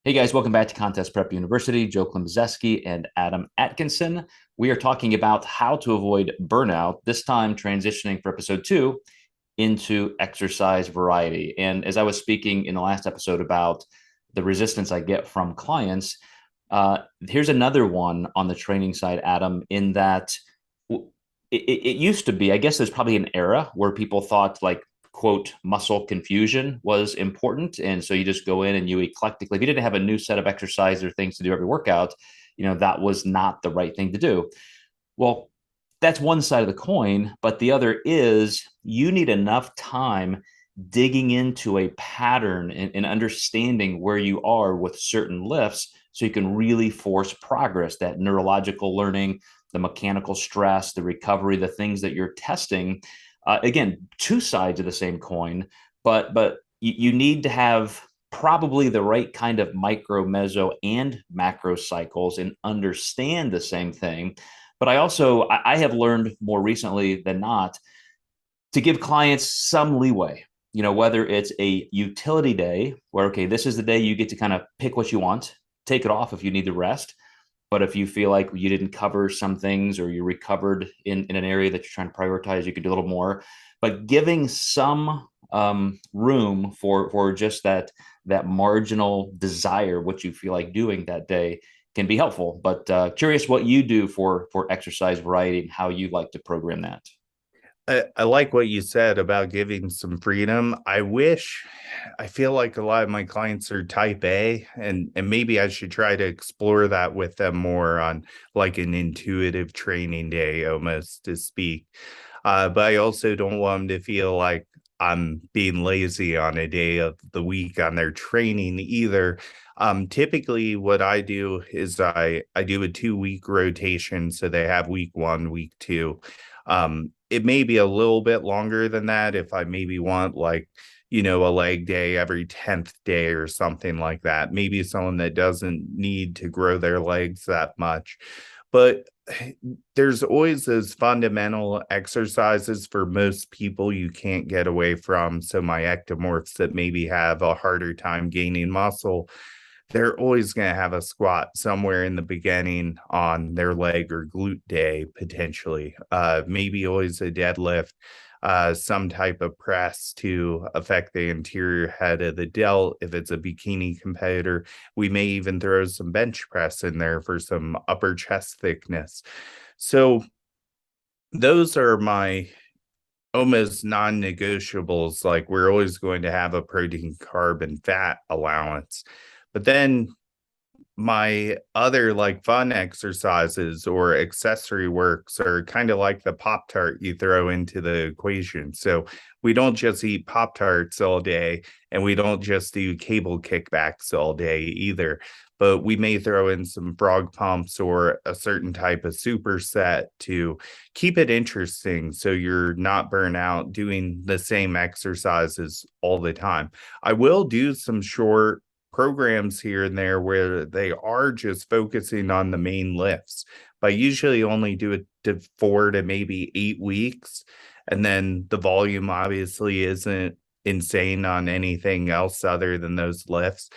Hey guys, welcome back to Contest Prep University. Joe Klemczewski and Adam Atkinson. We are talking about how to avoid burnout, this time transitioning for episode 2 into exercise variety. And as I was speaking in the last episode about the resistance I get from clients, here's another one on the training side, Adam, in that it used to be, I guess there's probably an era where people thought like, quote, muscle confusion was important. And so you just go in and you eclectically, if you didn't have a new set of exercise or things to do every workout, that was not the right thing to do. Well, that's one side of the coin, but the other is you need enough time digging into a pattern and understanding where you are with certain lifts so you can really force progress, that neurological learning, the mechanical stress, the recovery, the things that you're testing. Again, two sides of the same coin, but you need to have probably the right kind of micro, meso, and macro cycles and understand the same thing. But I have learned more recently than not to give clients some leeway. Whether it's a utility day where, okay, this is the day you get to kind of pick what you want, take it off if you need to rest. But if you feel like you didn't cover some things or you recovered in an area that you're trying to prioritize, you can do a little more. But giving some room for just that marginal desire, what you feel like doing that day, can be helpful. But curious what you do for exercise variety and how you like to program that. I like what you said about giving some freedom. I feel like a lot of my clients are type A, and maybe I should try to explore that with them more on like an intuitive training day, almost to speak. But I also don't want them to feel like I'm being lazy on a day of the week on their training either. Typically what I do is I do a 2 week rotation. So they have week 1, week 2. It may be a little bit longer than that if I maybe want like, a leg day every 10th day or something like that. Maybe someone that doesn't need to grow their legs that much. But there's always those fundamental exercises for most people you can't get away from. So my ectomorphs that maybe have a harder time gaining muscle, they're always going to have a squat somewhere in the beginning on their leg or glute day, potentially. Maybe always a deadlift, some type of press to affect the anterior head of the delt. If it's a bikini competitor, we may even throw some bench press in there for some upper chest thickness. So those are my almost non-negotiables. Like we're always going to have a protein, carb, and fat allowance. But then my other like fun exercises or accessory works are kind of like the Pop Tart you throw into the equation. So we don't just eat Pop Tarts all day, and we don't just do cable kickbacks all day either. But we may throw in some frog pumps or a certain type of superset to keep it interesting so you're not burnt out doing the same exercises all the time. I will do some short programs here and there where they are just focusing on the main lifts, but I usually only do it to 4 to maybe 8 weeks. And then the volume obviously isn't insane on anything else other than those lifts.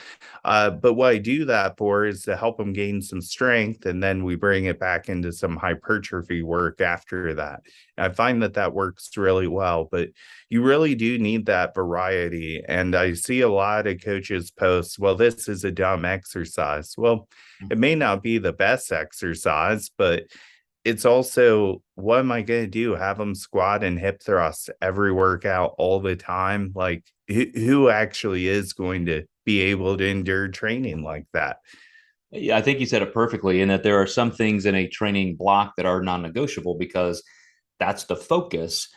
But what I do that for is to help them gain some strength, and then we bring it back into some hypertrophy work after that. I find that that works really well, but you really do need that variety. And I see a lot of coaches post, well, this is a dumb exercise. Well, it may not be the best exercise, but it's also, what am I going to do? Have them squat and hip thrust every workout all the time? Like, who actually is going to be able to endure training like that? Yeah, I think you said it perfectly in that there are some things in a training block that are non-negotiable because that's the focus.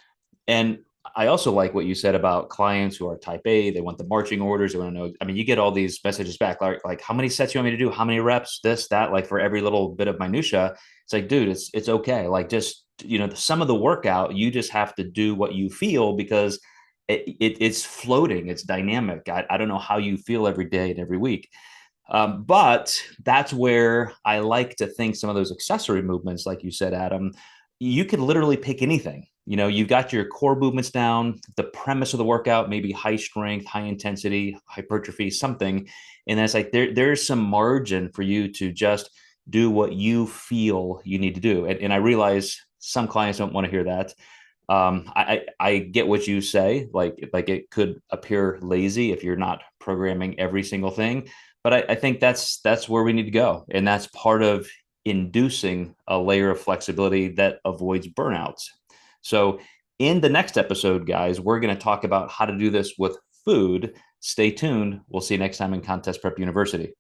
And I also like what you said about clients who are type A. They want the marching orders. They want to know. I mean, you get all these messages back, like how many sets you want me to do, how many reps, this, that, like for every little bit of minutia. It's like, dude, it's okay. Like just some of the workout, you just have to do what you feel because it's floating, it's dynamic. I don't know how you feel every day and every week. But that's where I like to think some of those accessory movements, like you said, Adam, you could literally pick anything. You've got your core movements down, the premise of the workout, maybe high strength, high intensity, hypertrophy, something. And that's like there's some margin for you to just do what you feel you need to do. And I realize some clients don't want to hear that. I get what you say, like it could appear lazy if you're not programming every single thing, but I think that's where we need to go, and that's part of inducing a layer of flexibility that avoids burnouts. So in the next episode, guys, we're going to talk about how to do this with food. Stay tuned. We'll see you next time in Contest Prep University.